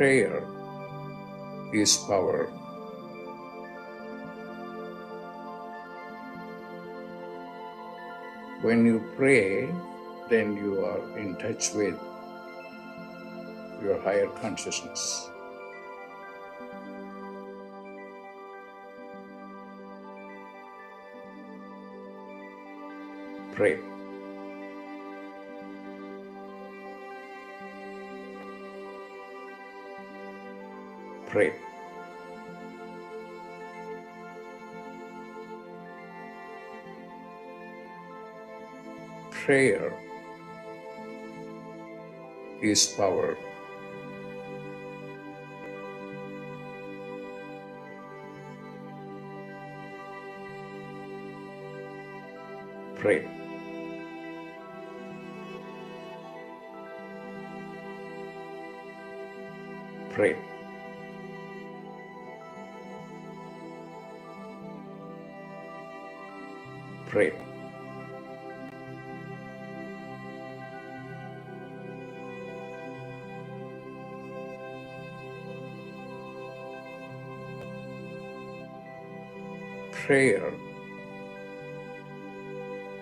Prayer is power. When you pray, then you are in touch with your higher consciousness. Pray. Pray. Prayer is power. Pray. Pray. Pray. Prayer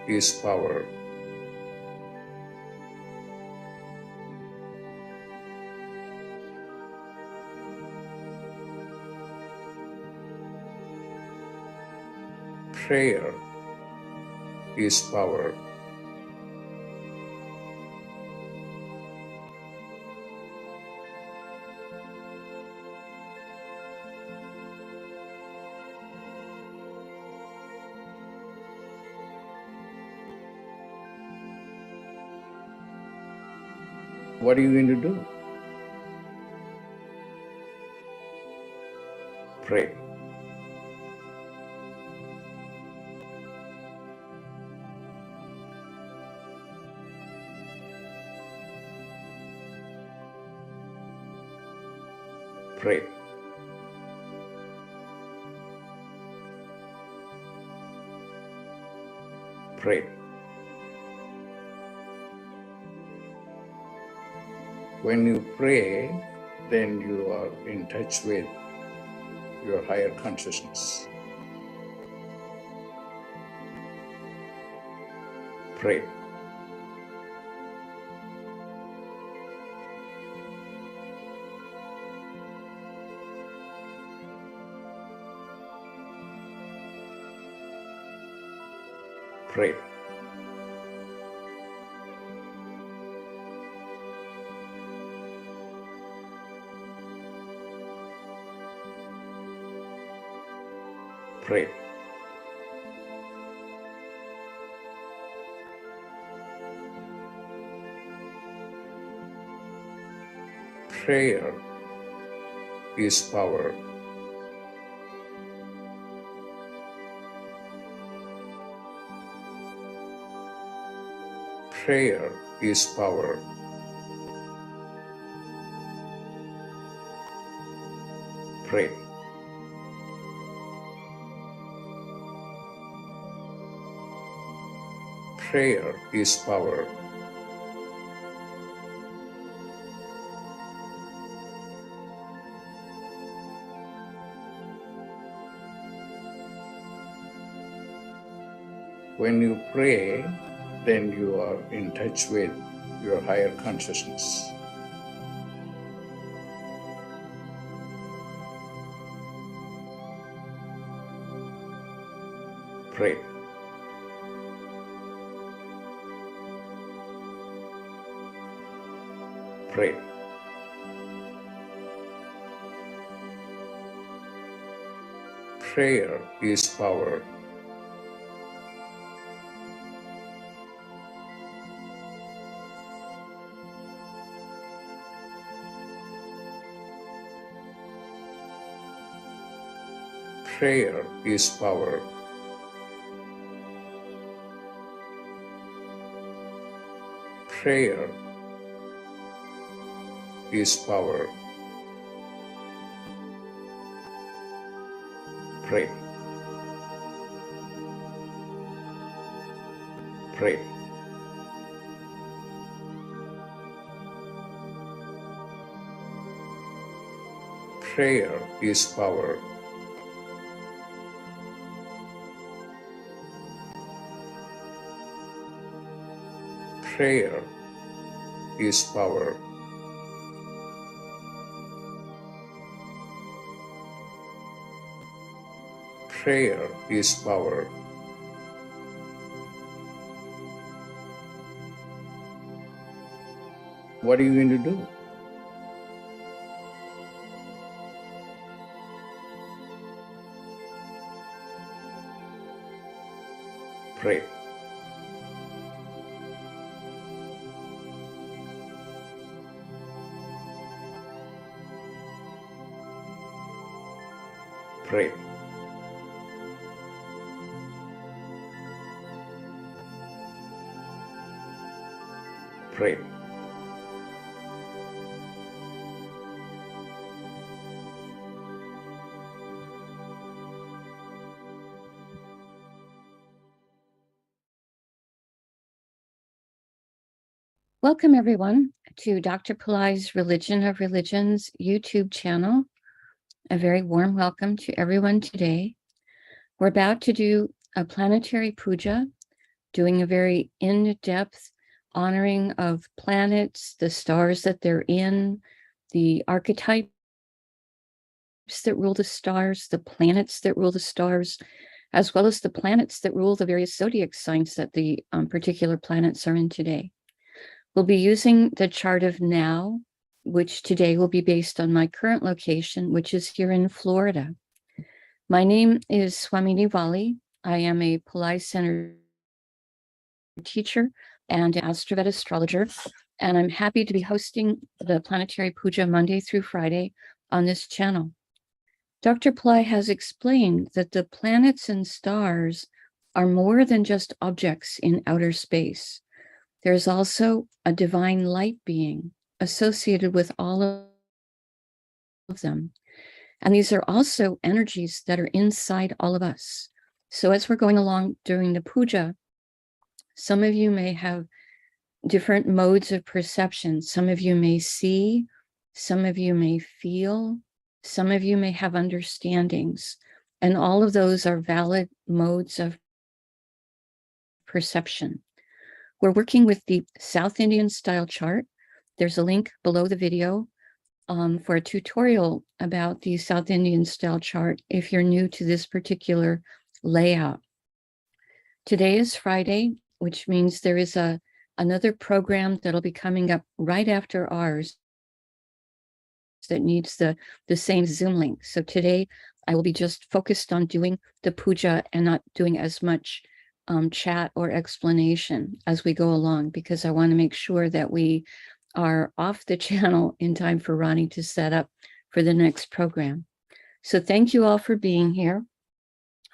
is power. Prayer is power. What are you going to do? Pray. Pray. Pray. When you pray, then you are in touch with your higher consciousness. Pray. Pray. Pray. Prayer is power. Prayer is power. Pray. Prayer is power. When you pray, then you are in touch with your higher consciousness. Pray. Pray. Prayer is power. Prayer is power. Prayer is power. Pray. Pray. Prayer is power. Prayer is power. Prayer is power. What are you going to do? Pray. Pray. Pray. Welcome, everyone, to Dr. Pillai's Religion of Religions YouTube channel. A very warm welcome to everyone today. We're about to do a planetary puja, doing a very in-depth honoring of planets, the stars that they're in, the archetypes that rule the stars, the planets that rule the stars, as well as the planets that rule the various zodiac signs that the particular planets are in today. We'll be using the chart of now, which today will be based on my current location, which is here in Florida. My name is Swamini Valli. I am a Pillai Center teacher and AstroVed astrologer, and I'm happy to be hosting the Planetary Pooja Monday through Friday on this channel. Dr. Pillai has explained that the planets and stars are more than just objects in outer space. There's also a divine light being associated with all of them. And these are also energies that are inside all of us. So as we're going along during the puja, some of you may have different modes of perception. Some of you may see, some of you may feel, some of you may have understandings. And all of those are valid modes of perception. We're working with the South Indian style chart. There's a link below the video for a tutorial about the South Indian style chart if you're new to this particular layout. Today is Friday, which means there is another program that'll be coming up right after ours that needs the same Zoom link. So today I will be just focused on doing the puja and not doing as much chat or explanation as we go along, because I want to make sure that we are off the channel in time for Ronnie to set up for the next program. So thank you all for being here.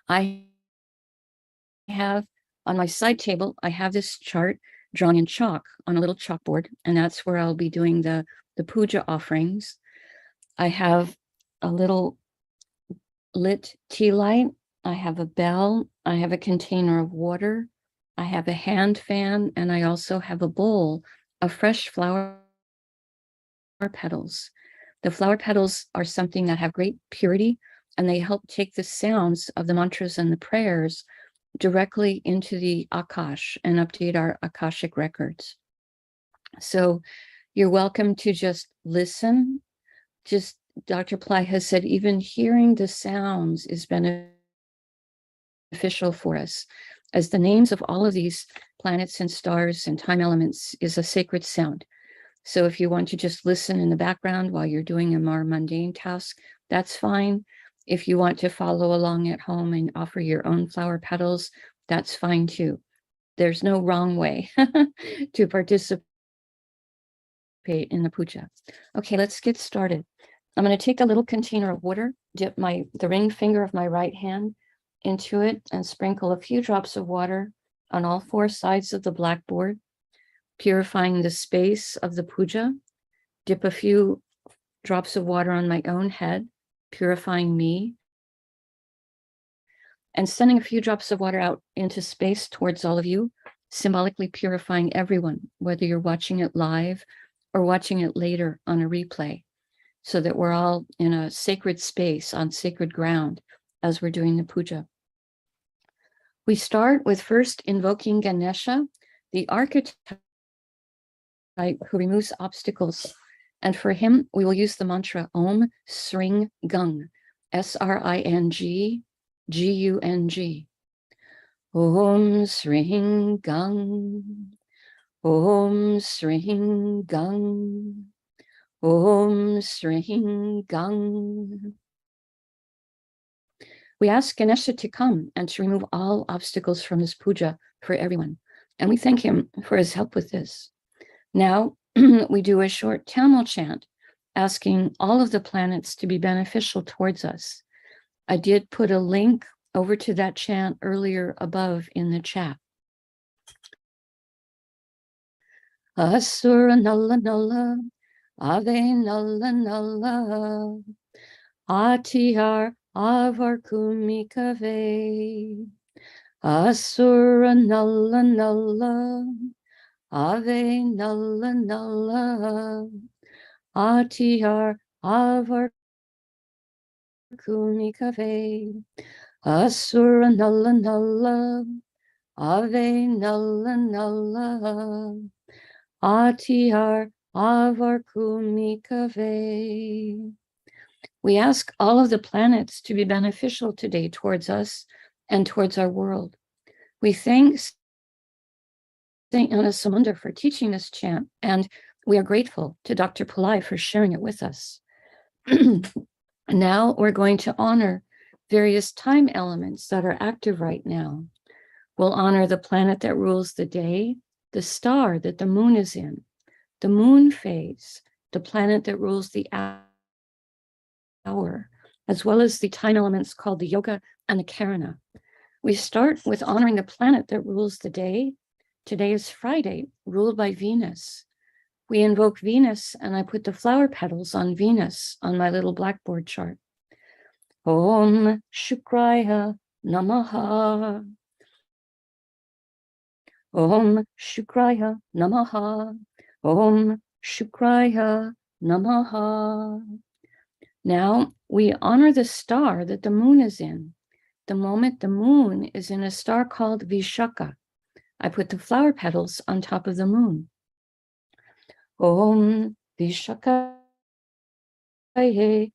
I have on my side table, I have this chart drawn in chalk on a little chalkboard, and that's where I'll be doing the puja offerings. I have a little lit tea light. I have a bell, I have a container of water, I have a hand fan, and I also have a bowl of fresh flower petals. The flower petals are something that have great purity, and they help take the sounds of the mantras and the prayers directly into the Akash and update our Akashic records. So you're welcome to just listen. Just Dr. Pillai has said even hearing the sounds is beneficial for us, as the names of all of these planets and stars and time elements is a sacred sound. So if you want to just listen in the background while you're doing a more mundane task, that's fine. If you want to follow along at home and offer your own flower petals, that's fine too. There's no wrong way to participate in the puja. Okay, let's get started. I'm going to take a little container of water, dip the ring finger of my right hand into it, and sprinkle a few drops of water on all four sides of the blackboard, purifying the space of the puja. Dip a few drops of water on my own head, purifying me, and sending a few drops of water out into space towards all of you, symbolically purifying everyone, whether you're watching it live or watching it later on a replay. so that we're all in a sacred space on sacred ground as we're doing the puja. We start with first invoking Ganesha, the archetype who removes obstacles. And for him, we will use the mantra Om Sring Gung, Sring Gung. Om Sring Gung, Om Sring Gung, Om Sring Gung. We ask Ganesha to come and to remove all obstacles from this puja for everyone. And we thank him for his help with this. Now we do a short Tamil chant, asking all of the planets to be beneficial towards us. I did put a link over to that chant earlier above in the chat. Asura Nalla Nalla, Ave Nalla Nalla, Atihar Avar Kumikave, Asura Nalla Nalla, Ave Nalla Nalla, Atihar Avar Kumikave, Asura Nalla Nalla, Ave Nalla Nalla, Atihar Avar Kumikave. We ask all of the planets to be beneficial today towards us and towards our world. We thank Saint Anasamunda for teaching this chant, and we are grateful to Dr. Pillai for sharing it with us. Now we're going to honor various time elements that are active right now. We'll honor the planet that rules the day, the star that the moon is in, the moon phase, the planet that rules the hour, as well as the time elements called the yoga and the karana. We start with honoring the planet that rules the day. Today is Friday, ruled by Venus. We invoke Venus, and I put the flower petals on Venus on my little blackboard chart. Om Shukraya Namaha. Om Shukraya Namaha. Om Shukraya Namaha. Now we honor the star that the moon is in. The moment the moon is in a star called Vishaka, I put the flower petals on top of the moon. Om Vishakaye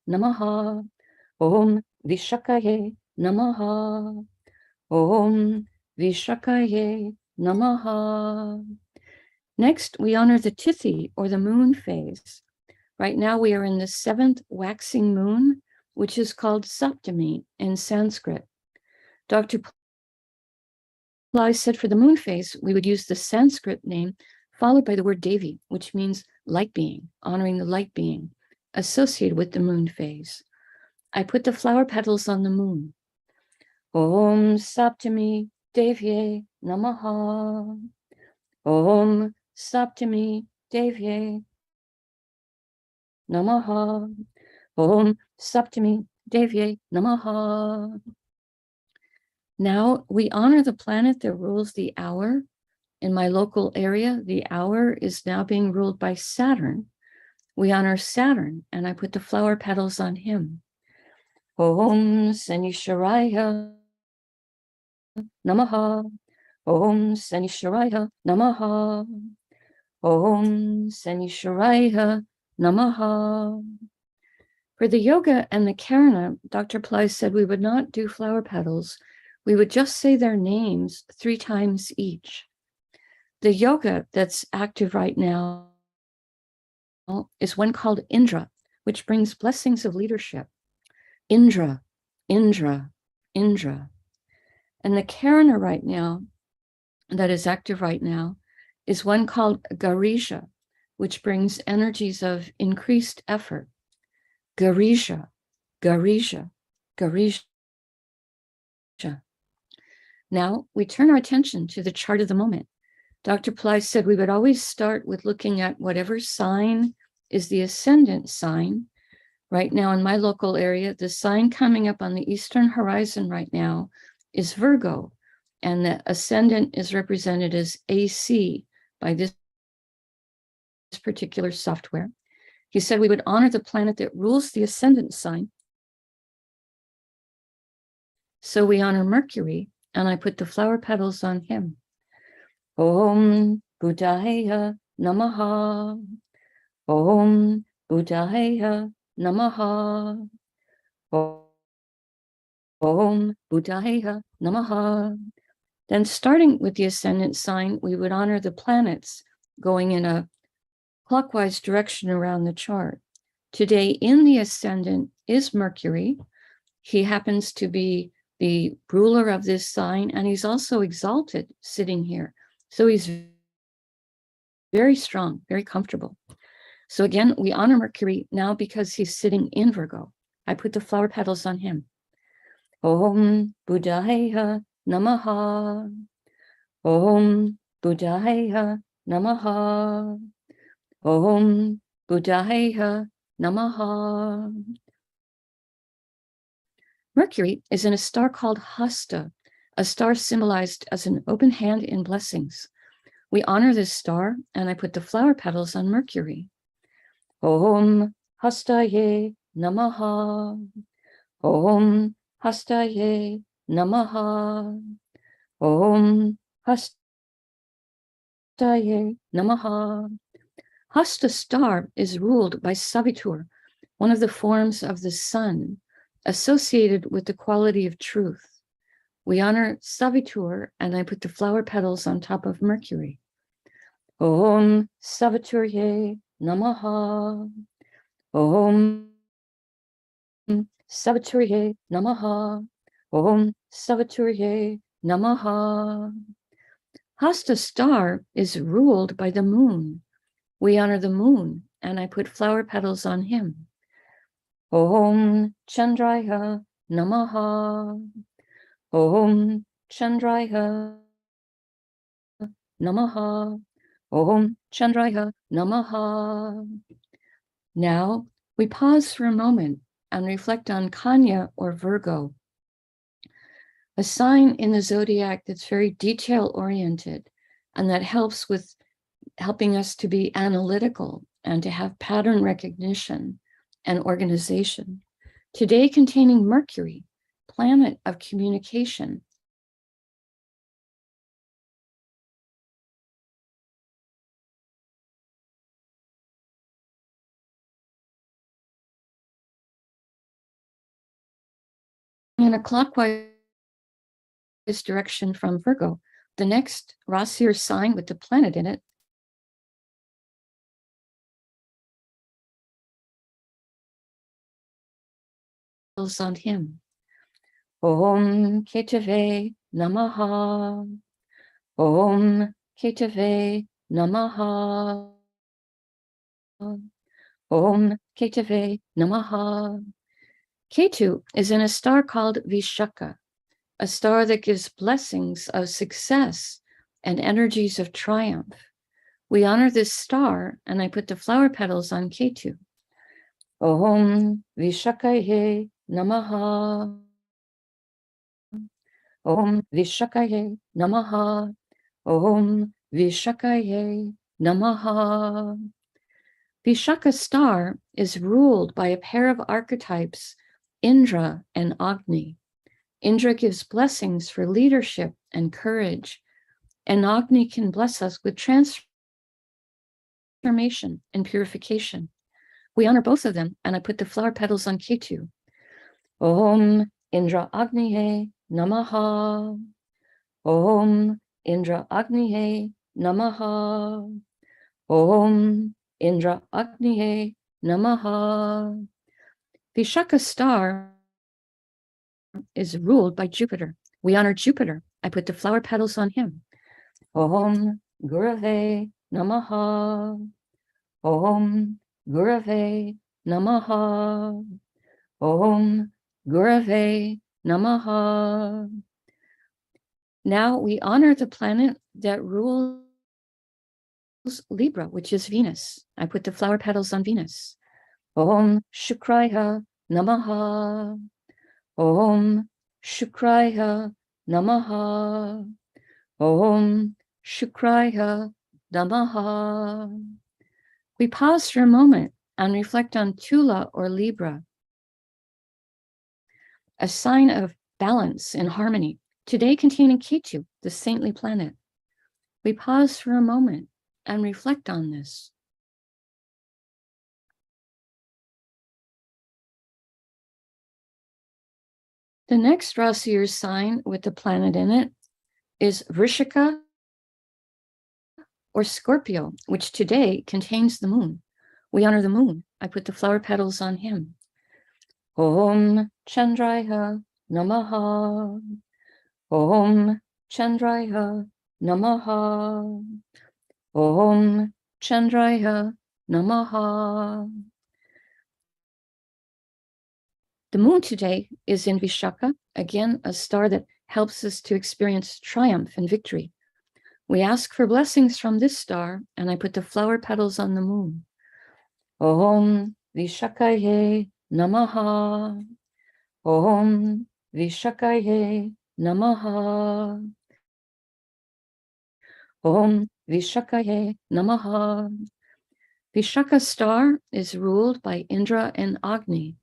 Namaha. Om Vishakaye Namaha. Om Vishakaye Namaha. Next, we honor the Tithi, or the moon phase. Right now, we are in the 7th waxing moon, which is called Saptami in Sanskrit. Dr. Pillai said for the moon phase, we would use the Sanskrit name followed by the word Devi, which means light being, honoring the light being associated with the moon phase. I put the flower petals on the moon. Om Saptami Devye Namaha. Om Saptami Devye Namaha. Om Saptami Devye Namaha. Now we honor the planet that rules the hour. In my local area, the hour is now being ruled by Saturn. We honor Saturn, and I put the flower petals on him. Om Sanisharaya Namaha. Om Sanisharaya Namaha. Om Sanisharaya Namaha. For the yoga and the karana, Dr. Pillai said we would not do flower petals. We would just say their names 3 times each. The yoga that's active right now is one called Indra, which brings blessings of leadership. Indra, Indra, Indra. And the karana right now, that is active right now, is one called Garisha, which brings energies of increased effort. Garisha, Garisha, Garisha. Now we turn our attention to the chart of the moment. Dr. Pillai said we would always start with looking at whatever sign is the ascendant sign. Right now in my local area, the sign coming up on the eastern horizon right now is Virgo, and the ascendant is represented as AC by this particular software. He said we would honor the planet that rules the ascendant sign. So we honor Mercury, and I put the flower petals on him. Om Buddhaya Namaha. Om Buddhaya Namaha. Om Buddhaya Namaha. Then starting with the ascendant sign, we would honor the planets going in a clockwise direction around the chart. Today in the ascendant is Mercury. He happens to be the ruler of this sign, and he's also exalted sitting here. So he's very strong, very comfortable. So again, we honor Mercury now because he's sitting in Virgo. I put the flower petals on him. Om Buddhaya Namaha. Om Buddhaya Namaha. Om Buddhaya Namaha. Mercury is in a star called Hasta, a star symbolized as an open hand in blessings. We honor this star, and I put the flower petals on Mercury. Om Hastaye Namaha. Om Hastaye Namaha. Om Hastaye Namaha. Hasta star is ruled by Savitur, one of the forms of the sun, associated with the quality of truth. We honor Savitur, and I put the flower petals on top of Mercury. Om Saviturye Namaha. Om Saviturye Namaha. Om Saviturye Namaha. Hasta star is ruled by the moon. We honor the moon, and I put flower petals on him. Om Chandraya Namaha. Om Chandraya Namaha. Om Chandraya Namaha. Now we pause for a moment and reflect on Kanya or Virgo, a sign in the zodiac that's very detail-oriented and that helps with helping us to be analytical and to have pattern recognition and organization. Today containing Mercury, planet of communication. In a clockwise direction from Virgo, the next Rasi or sign with the planet in it is on him. Om Ketave Namaha. Om Ketave Namaha. Om Ketave Namaha. Ketu is in a star called Vishaka, a star that gives blessings of success and energies of triumph. We honor this star, and I put the flower petals on Ketu. Om Vishakaye Namaha. Om Vishakaye Namaha. Om Vishakaye Namaha. Vishaka star is ruled by a pair of archetypes, Indra and Agni. Indra gives blessings for leadership and courage, and Agni can bless us with transformation and purification. We honor both of them, and I put the flower petals on Ketu. Om Indra Agniye Namaha. Om Indra Agniye Namaha. Om Indra Agniye Namaha. Vishaka star is ruled by Jupiter. We honor Jupiter. I put the flower petals on him. Om Gurave Namaha. Om Gurave Namaha. Om Gurave Namaha. Now we honor the planet that rules Libra, which is Venus. I put the flower petals on Venus. Om Shukraya Namaha. Om Shukraya Namaha. Om Shukraya Namaha. We pause for a moment and reflect on Tula or Libra, a sign of balance and harmony, today containing Ketu, the saintly planet. We pause for a moment and reflect on this. The next Rasi or sign with the planet in it is Vrishika or Scorpio, which today contains the moon. We honor the moon. I put the flower petals on him. Om Chandraya Namaha. Om Chandraya Namaha. Om Chandraya Namaha. The moon today is in Vishaka, again, a star that helps us to experience triumph and victory. We ask for blessings from this star, and I put the flower petals on the moon. Om Vishakaye Namaha. Om Vishakaye Namaha. Om Vishakaye Namaha. Vishaka star is ruled by Indra and Agni.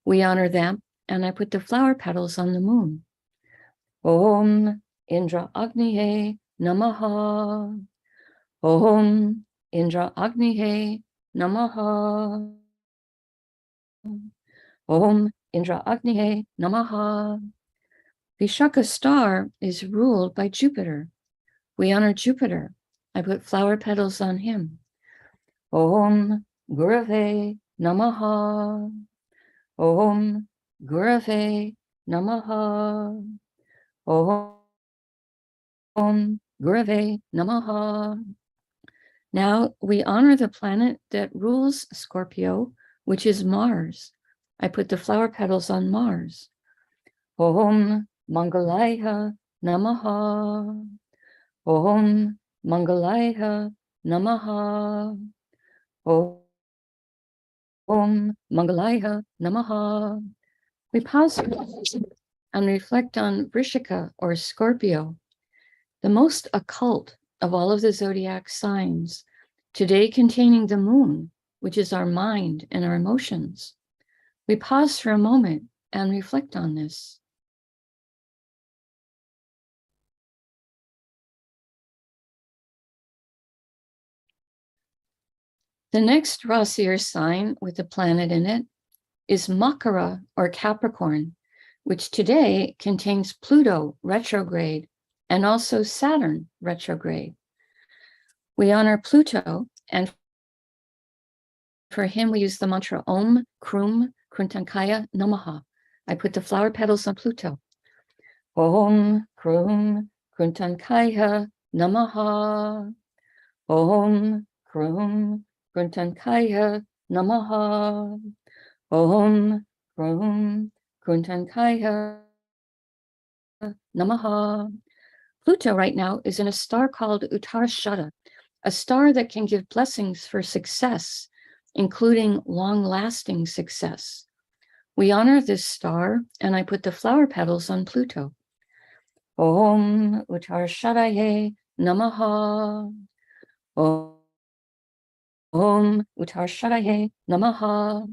We honor them, and I put the flower petals on the moon. Om Indra Agnihe Namaha. Om Indra Agnihe Namaha. Om Indra Agnihe Namaha. Vishaka star is ruled by Jupiter. We honor Jupiter. I put flower petals on him. Om Gurave Namaha. Om Gurave Namaha. Om Gurave Namaha. Now we honor the planet that rules Scorpio, which is Mars. I put the flower petals on Mars. Om Mangalaya Namaha. Om Mangalaya Namaha. Om Mangalaya Namaha. We pause and reflect on Vrishika or Scorpio, the most occult of all of the zodiac signs, today containing the moon, which is our mind and our emotions. We pause for a moment and reflect on this. The next Rasi or sign with the planet in it is Makara or Capricorn, which today contains Pluto retrograde and also Saturn retrograde. We honor Pluto, and for him we use the mantra Om Krum Kruntankaya Namaha. I put the flower petals on Pluto. Om Krum Kruntankaya Namaha. Om Krum Kruntankaya Namaha. Om Krum Kruntankaya Namaha. Pluto right now is in a star called Uttarashada, a star that can give blessings for success, including long-lasting success. We honor this star, and I put the flower petals on Pluto. Om Uttarashadaye Namaha. Om Uttarashadaye Namaha.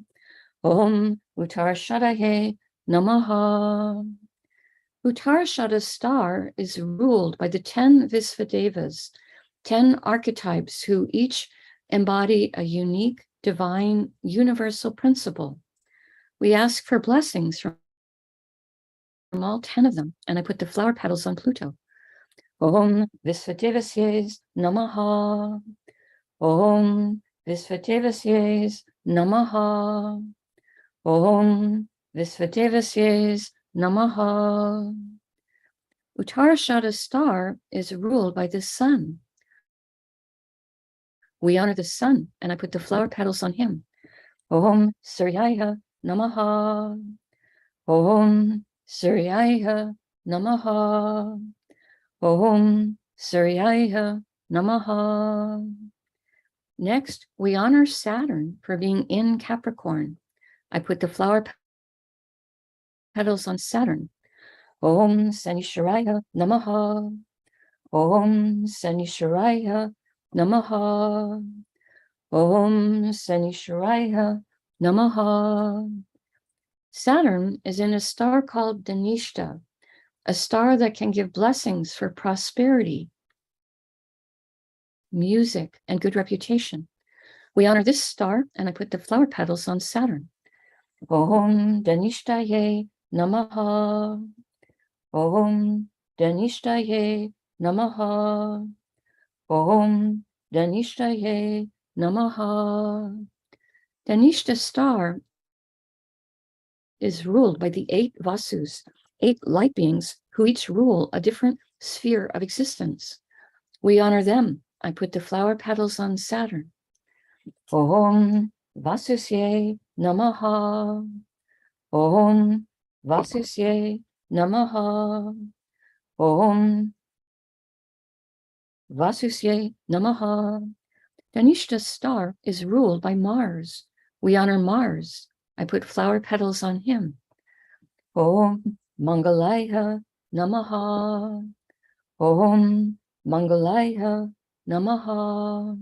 Om Uttarashadaye Namaha. Uttarashada star is ruled by the 10 Visvadevas, 10 archetypes who each embody a unique, divine, universal principle. We ask for blessings from all 10 of them, and I put the flower petals on Pluto. Om Visvadevasye Namaha. Om Visvadevasye Namaha. Om Visvadevasye Namaha. Uttarashada star is ruled by the sun. We honor the sun, and I put the flower petals on him. Om Suryaya Namaha. Om Suryaya Namaha. Om Suryaya Namaha. Next, we honor Saturn for being in Capricorn. I put the flower petals on Saturn. Om Sanisharaya Namaha. Om Sanisharaya Namaha. Om Sanishwaraya Namaha. Saturn is in a star called Dhanishta, a star that can give blessings for prosperity, music, and good reputation. We honor this star, and I put the flower petals on Saturn. Om Dhanishtaye Namaha. Om Dhanishtaye Namaha. Om Dhanishtaye Namaha. Dhanishta star is ruled by the 8 Vasus, 8 light beings who each rule a different sphere of existence. We honor them. I put the flower petals on Saturn. Om Vasusye Namaha. Om Vasusye Namaha. Om Vasusye Namaha. Dhanishta star is ruled by Mars. We honor Mars. I put flower petals on him. Om Mangalaya Namaha. Om Mangalaya Namaha.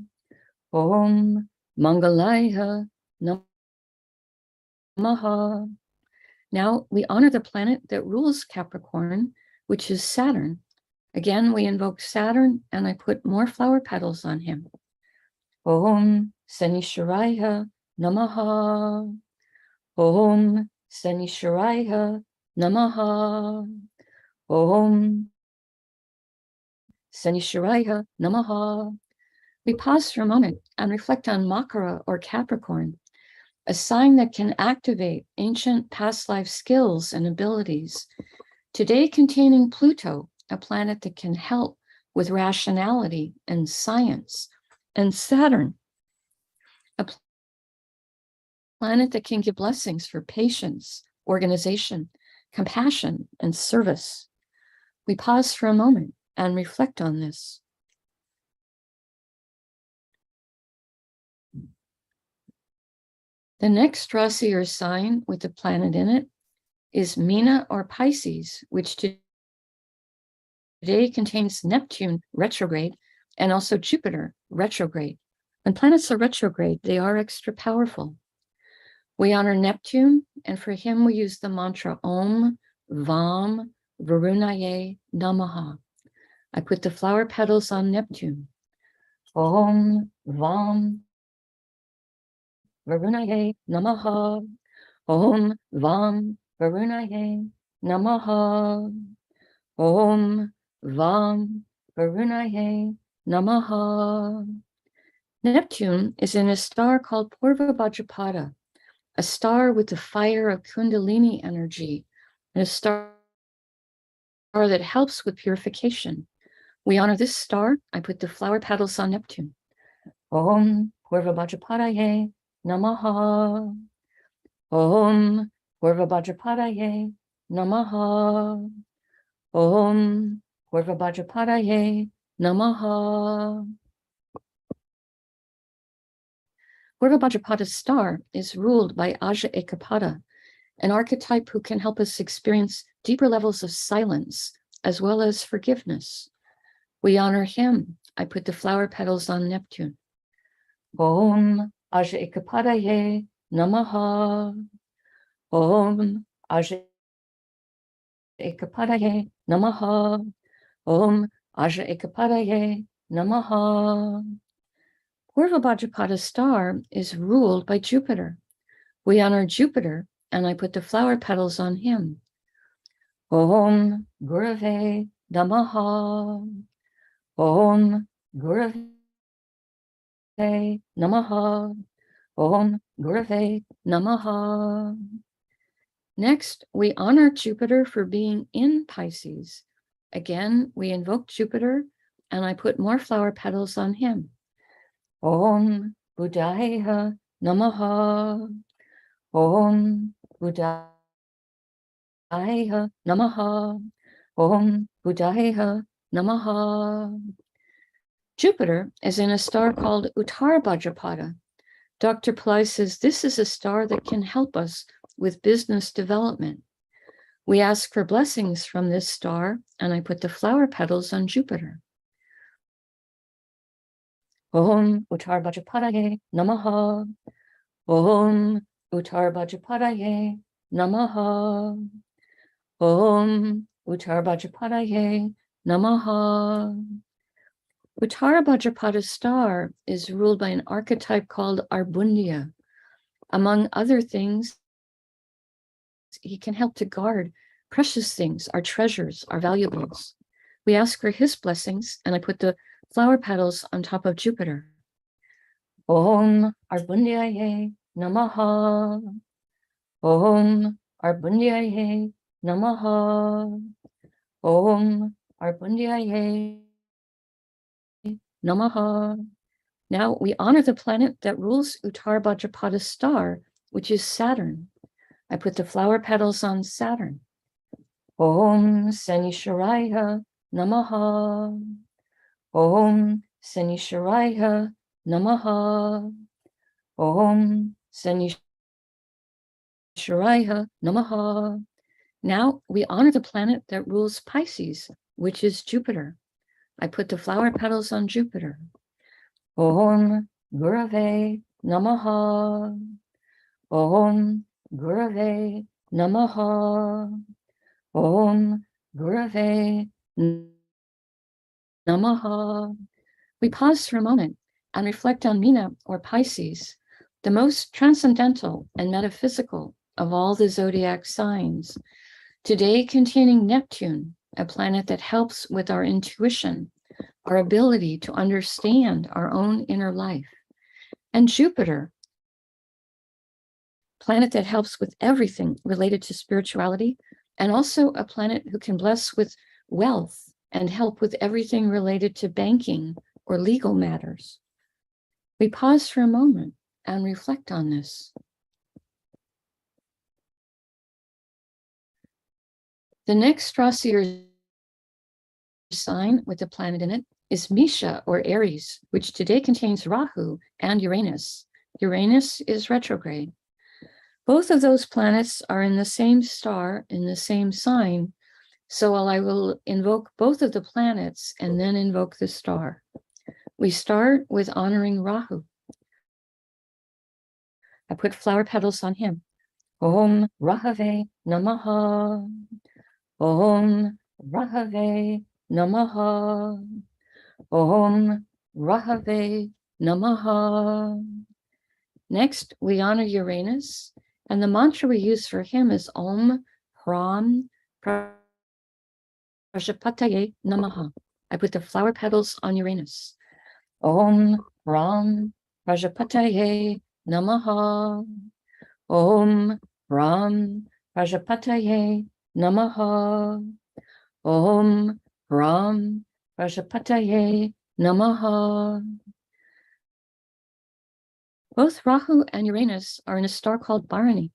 Om Mangalaya Namaha. Now we honor the planet that rules Capricorn, which is Saturn. Again, we invoke Saturn, and I put more flower petals on him. Om Sanishwaraya Namaha. Om Sanishwaraya Namaha. Om Sanishwaraya Namaha. We pause for a moment and reflect on Makara or Capricorn, a sign that can activate ancient past life skills and abilities, today containing Pluto, a planet that can help with rationality and science, and Saturn, a planet that can give blessings for patience, organization, compassion, and service. We pause for a moment and reflect on this. The next Rasi or sign with the planet in it is Meena or Pisces, which today contains Neptune retrograde and also Jupiter retrograde. When planets are retrograde, they are extra powerful. We honor Neptune, and for him we use the mantra Om Vam Varunaye Namaha. I put the flower petals on Neptune. Om Vam Varunaye Namaha. Om Vam Varunaye Namaha. Om Vam Varunaye Namaha. Neptune is in a star called Purva Bhadrapada, a star with the fire of Kundalini energy, and a star that helps with purification. We honor this star. I put the flower petals on Neptune. Om Purva Bhadrapadaye Namaha. Om Purva Bhadrapadaye Namaha. Om Purva Bhadrapadaye Namaha. Purva Bhadrapada star is ruled by Aja Ekapada, an archetype who can help us experience deeper levels of silence as well as forgiveness. We honor him. I put the flower petals on Neptune. Om Aja Ekapadaye Namaha. Om Aja Ekapadaye Namaha. Om Aja Ekapadaye Namaha. Purva Bhadrapada star is ruled by Jupiter. We honor Jupiter, and I put the flower petals on him. Om Gurave Namaha. Om Gurave Namaha. Om Gurave Namaha. Next, we honor Jupiter for being in Pisces. Again, we invoke Jupiter, and I put more flower petals on him. Om Buddhaya Namaha. Om Buddhaya Namaha. Om Buddhaya Namaha. Jupiter is in a star called Uttara Bhadrapada. Dr. Pillai says this is a star that can help us with business development. We ask for blessings from this star, and I put the flower petals on Jupiter. Om Utarbhajapadaye Namaha. Om Utarbhajapadaye Namaha. Om Utarbhajapadaye Namaha. Uttarabhadrapada star is ruled by an archetype called Arbundia. Among other things, he can help to guard precious things, our treasures, our valuables. We ask for his blessings, and I put the flower petals on top of Jupiter. Om Arbundiaye Namaha. Om Arbundiaye Namaha. Om Arbundiaye Namaha. Now we honor the planet that rules Uttarabhadrapada star, which is Saturn. I put the flower petals on Saturn. Om Sanisharaya Namaha. Om Sanisharaya Namaha. Om Sanisharaya Namaha. Now we honor the planet that rules Pisces, which is Jupiter. I put the flower petals on Jupiter. Om Gurave Namaha. Om Gurave Namaha. Om Gurave Namaha. We pause for a moment and reflect on Meena or Pisces, the most transcendental and metaphysical of all the zodiac signs, today containing Neptune, a planet that helps with our intuition, our ability to understand our own inner life, and Jupiter, planet that helps with everything related to spirituality, and also a planet who can bless with wealth and help with everything related to banking or legal matters. We pause for a moment and reflect on this. The next Rasi or sign with a planet in it is Misha or Aries, which today contains Rahu and Uranus. Uranus is retrograde. Both of those planets are in the same star, in the same sign, so I will invoke both of the planets and then invoke the star. We start with honoring Rahu. I put flower petals on him. Om Rahave Namaha. Om Rahave Namaha. Om Rahave Namaha. Next, we honor Uranus, and the mantra we use for him is Om Hram Prajapataye Namaha. I put the flower petals on Uranus. Om Ram Prajapataye Namaha. Om Ram Prajapataye Namaha. Om Ram Prajapataye Namaha. Both Rahu and Uranus are in a star called Bharani,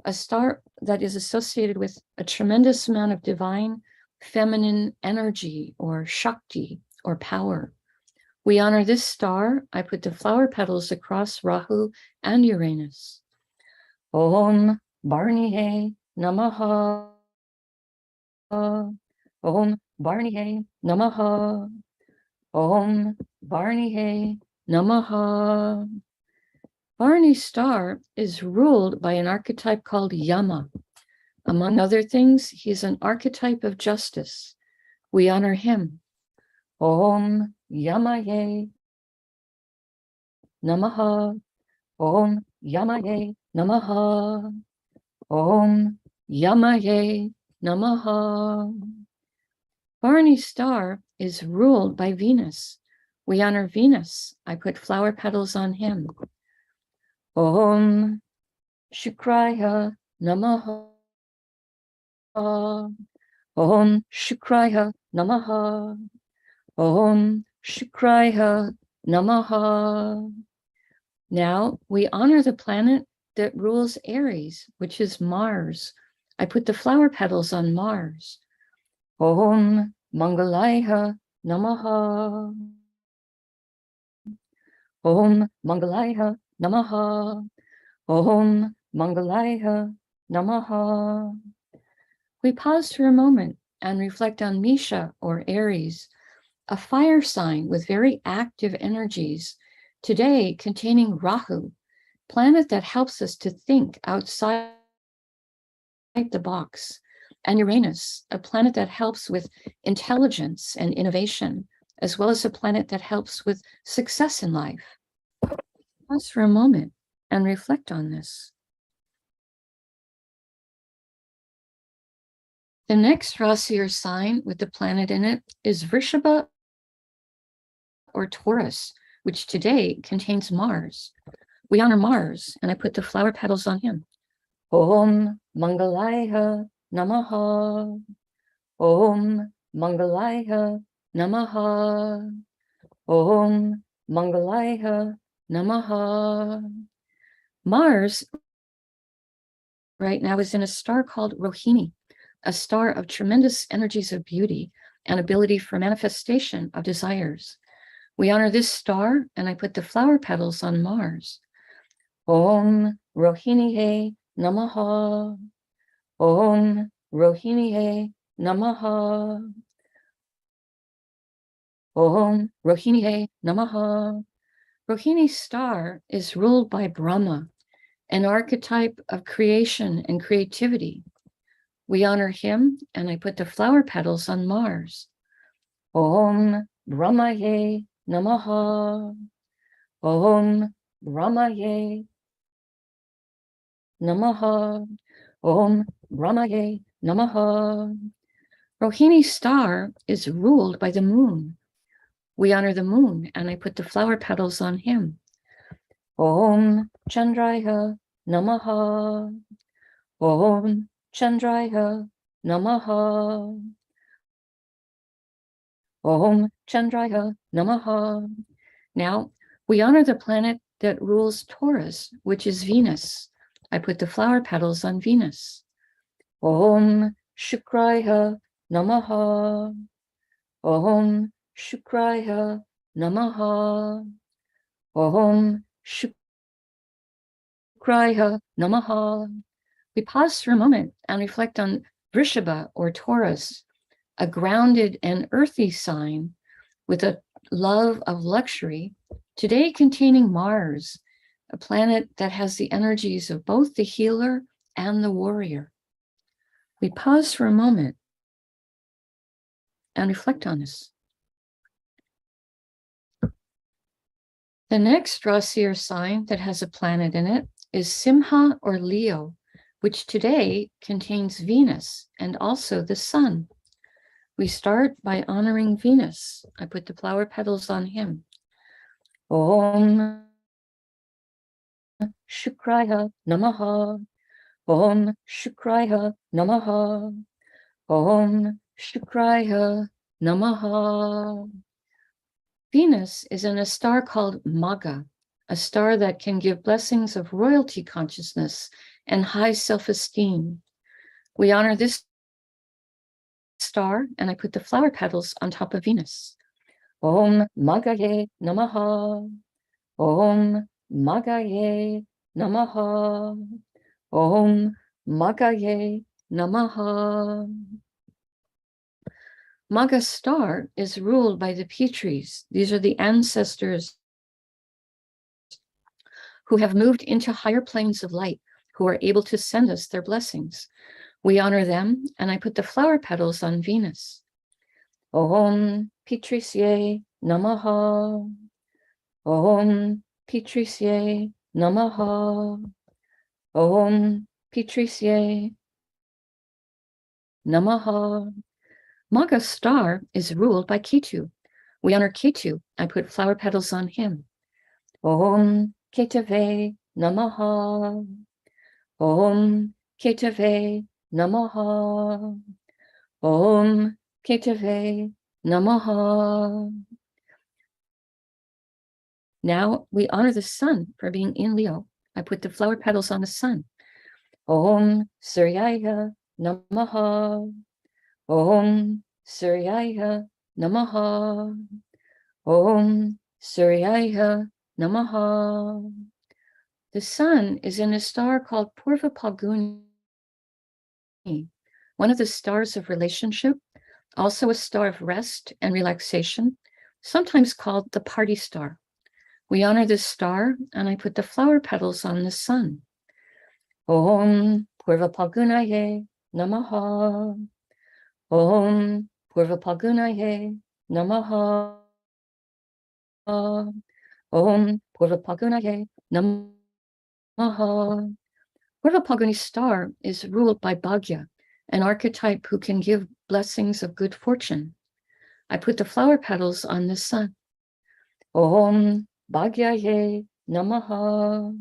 a star that is associated with a tremendous amount of divine feminine energy or Shakti or power. We honor this star. I put the flower petals across Rahu and Uranus. Om Bharaniye Namaha. Om Bharaniye Namaha. Om Bharaniye Namaha. Bharani star is ruled by an archetype called Yama. Among other things, he is an archetype of justice. We honor him. Om Yamaye Namaha. Om Yamaye Namaha. Om Yamaye Namaha. Bharani star is ruled by Venus. We honor Venus. I put flower petals on him. Om Shukraya Namaha. Om Shukraya Namaha. Om Shukraya Namaha. Now we honor the planet that rules Aries, which is Mars. I put the flower petals on Mars. Om Mangalaya Namaha. Om Mangalaya Namaha. Om Mangalaya Namaha. We pause for a moment and reflect on Misha or Aries, a fire sign with very active energies, today containing Rahu, planet that helps us to think outside the box, and Uranus, a planet that helps with intelligence and innovation, as well as a planet that helps with success in life. Pause for a moment and reflect on this. The next Rasi or sign with the planet in it is Vrishabha or Taurus, which today contains Mars. We honor Mars, and I put the flower petals on him. Om Mangalaya Namaha. Om Mangalaya Namaha. Om Mangalaya Namaha. Mars right now is in a star called Rohini, a star of tremendous energies of beauty and ability for manifestation of desires. We honor this star, and I put the flower petals on Mars. Om Rohinihe Namaha. Om Rohinihe Namaha. Om Rohinihe Namaha. Rohini star is ruled by Brahma, an archetype of creation and creativity. We honor him, and I put the flower petals on Mars. Om Brahmaye Namaha. Om Brahmaye Namaha. Om Brahmaye Namaha. Rohini star is ruled by the moon. We honor the moon, and I put the flower petals on him. Om Chandraya Namaha. Om Chandraya Namaha. Om Chandraya Namaha. Now, we honor the planet that rules Taurus, which is Venus. I put the flower petals on Venus. Om Shukraya Namaha. Om Shukraya Namaha. Om Shukraya Namaha. We pause for a moment and reflect on Vrishabha or Taurus, a grounded and earthy sign with a love of luxury, today containing Mars, a planet that has the energies of both the healer and the warrior. We pause for a moment and reflect on this. The next Rasi or sign that has a planet in it is Simha or Leo, which today contains Venus and also the sun. We start by honoring Venus. I put the flower petals on him. Om Shukraya Namaha. Om Shukraya Namaha. Om Shukraya Namaha. Venus is in a star called Magha, a star that can give blessings of royalty consciousness and high self-esteem. We honor this star, and I put the flower petals on top of Venus. Om Maghaye Namaha. Om Maghaye Namaha. Om Maghaye Namaha. Magha star is ruled by the Petris. These are the ancestors who have moved into higher planes of light, who are able to send us their blessings. We honor them, and I put the flower petals on Venus. Om Petrisye Namaha. Om Petrisye Namaha. Om Petrisye Namaha. Magha star is ruled by Ketu. We honor Ketu. I put flower petals on him. Om Ketave Namaha. Om Ketave Namaha. Om Ketave Namaha. Now we honor the sun for being in Leo. I put the flower petals on the sun. Om Suryaya Namaha. Om Suryaya Namaha. Om Suryaya Namaha. The sun is in a star called Purva Phalguni, one of the stars of relationship, also a star of rest and relaxation, sometimes called the party star. We honor this star, and I put the flower petals on the sun. Om Purva Palgunaye Namaha. Om Purva Palgunaye Namaha. Om Purva Palgunaye Namaha. Purva Palguni star is ruled by Bhagya, an archetype who can give blessings of good fortune. I put the flower petals on the sun. Om Bhagyaye Namaha.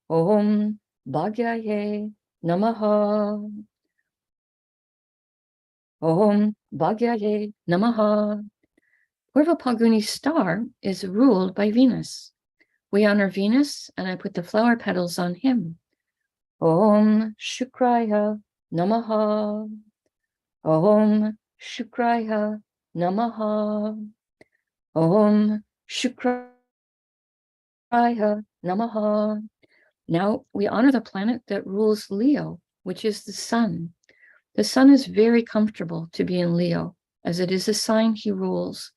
Om Bhagyaye Namaha. Om Bhagyaye Namaha. Purva Palguni star is ruled by Venus. We honor Venus, and I put the flower petals on him. Om Shukraya Namaha. Om Shukraya Namaha. Om Shukraya Namaha. Now we honor the planet that rules Leo, which is the sun. The sun is very comfortable to be in Leo, as it is a sign he rules.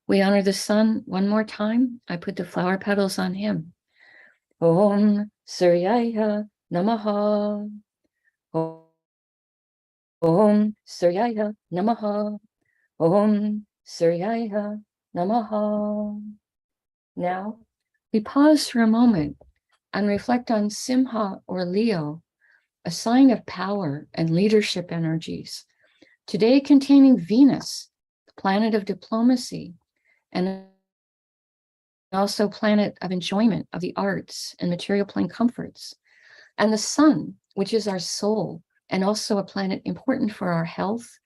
We honor the sun one more time. I put the flower petals on him. Om Suryaya Namaha. Om Suryaya Namaha. Om Suryaya Namaha. Now we pause for a moment and reflect on Simha or Leo, a sign of power and leadership energies, today containing Venus, the planet of diplomacy, and also planet of enjoyment of the arts and material plane comforts, and the sun, which is our soul, and also a planet important for our health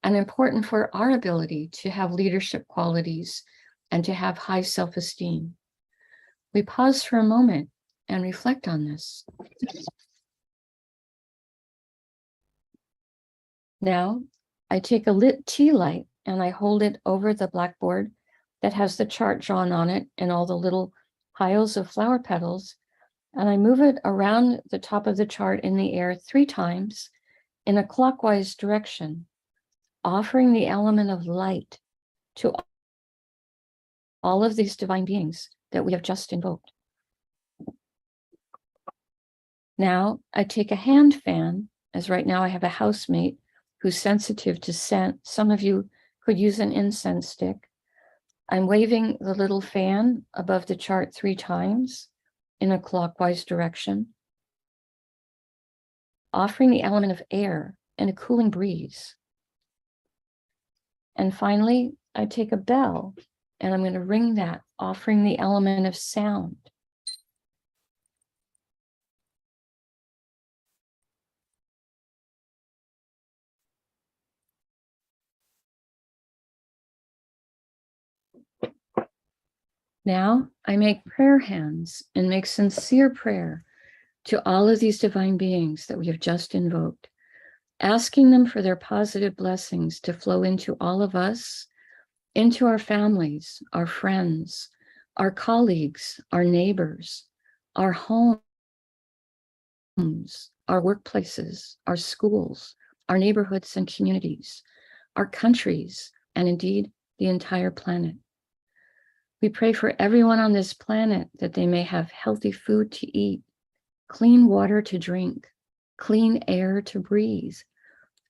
and important for our ability to have leadership qualities and to have high self-esteem. We pause for a moment and reflect on this. Now, I take a lit tea light and I hold it over the blackboard that has the chart drawn on it and all the little piles of flower petals, and I move it around the top of the chart in the air 3 times in a clockwise direction, offering the element of light to all of these divine beings that we have just invoked. Now, I take a hand fan, as right now I have a housemate who's sensitive to scent. Some of you could use an incense stick. I'm waving the little fan above the chart 3 times in a clockwise direction, offering the element of air and a cooling breeze. And finally, I take a bell and I'm going to ring that, offering the element of sound. Now I make prayer hands and make sincere prayer to all of these divine beings that we have just invoked, asking them for their positive blessings to flow into all of us, into our families, our friends, our colleagues, our neighbors, our homes, our workplaces, our schools, our neighborhoods and communities, our countries, and indeed the entire planet. We pray for everyone on this planet that they may have healthy food to eat, clean water to drink, clean air to breathe,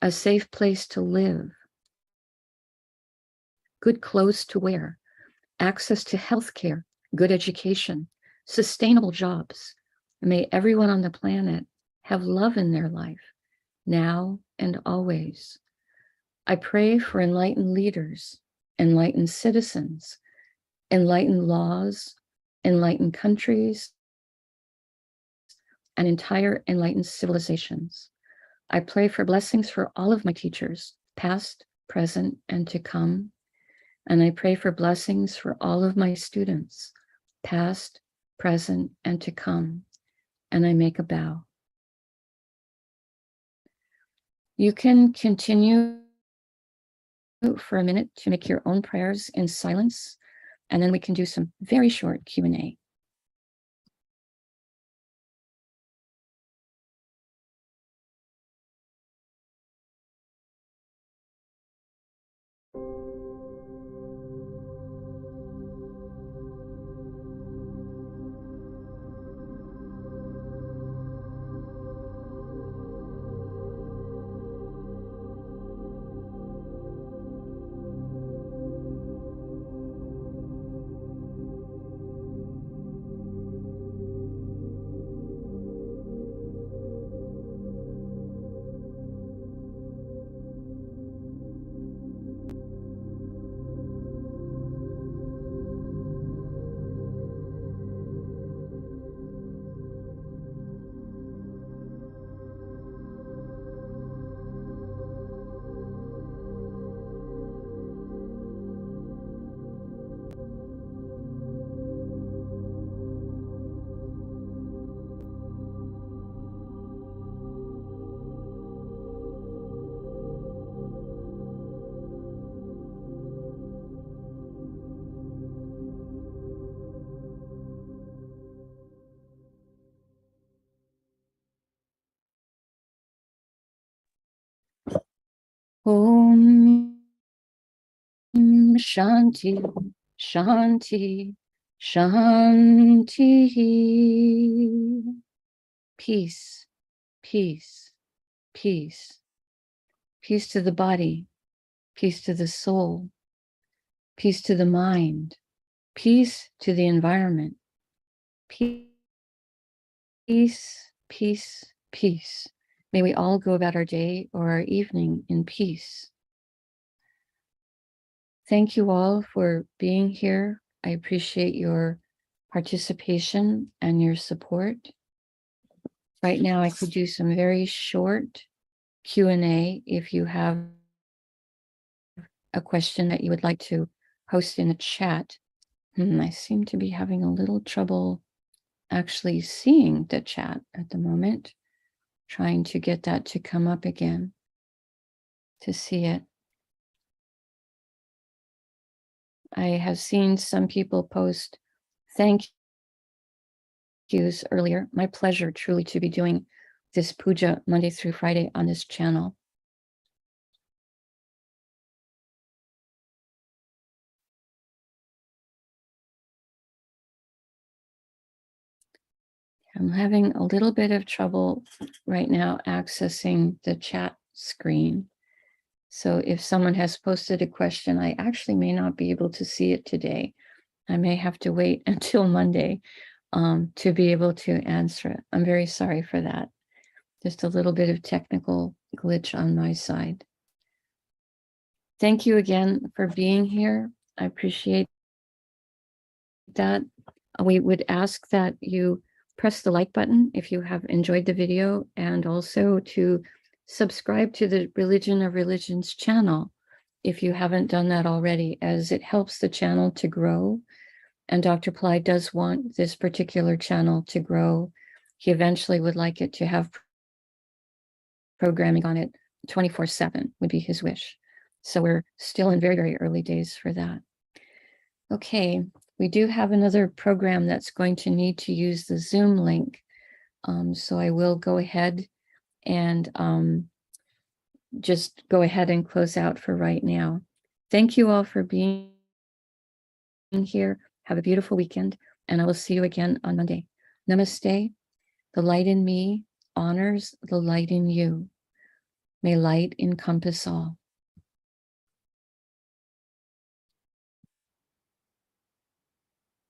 a safe place to live, good clothes to wear, access to healthcare, good education, sustainable jobs. May everyone on the planet have love in their life, now and always. I pray for enlightened leaders, enlightened citizens, enlightened laws, enlightened countries, and entire enlightened civilizations. I pray for blessings for all of my teachers, past, present, and to come. And I pray for blessings for all of my students, past, present, and to come. And I make a bow. You can continue for a minute to make your own prayers in silence, and then we can do some very short Q&A. Om Shanti, Shanti, Shanti. Peace, peace, peace. Peace to the body, peace to the soul, peace to the mind, peace to the environment. Peace, peace, peace. May we all go about our day or our evening in peace. Thank you all for being here. I appreciate your participation and your support. Right now, I could do some very short Q&A if you have a question that you would like to post in the chat. I seem to be having a little trouble actually seeing the chat at the moment, trying to get that to come up again to see it. I have seen some people post thank yous earlier. My pleasure truly to be doing this puja Monday through Friday on this channel. I'm having a little bit of trouble right now accessing the chat screen. So if someone has posted a question, I actually may not be able to see it today. I may have to wait until Monday to be able to answer it. I'm very sorry for that. Just a little bit of technical glitch on my side. Thank you again for being here. I appreciate that. We would ask that you press the like button if you have enjoyed the video, and also to subscribe to the Religion of Religions channel if you haven't done that already, as it helps the channel to grow. And Dr. Pillai does want this particular channel to grow. He eventually would like it to have programming on it 24/7 would be his wish. So we're still in very, very early days for that. Okay, we do have another program that's going to need to use the Zoom link. So I will go ahead and just go ahead and close out for right now. Thank you all for being here. Have a beautiful weekend, and I will see you again on Monday. Namaste. The light in me honors the light in you. May light encompass all.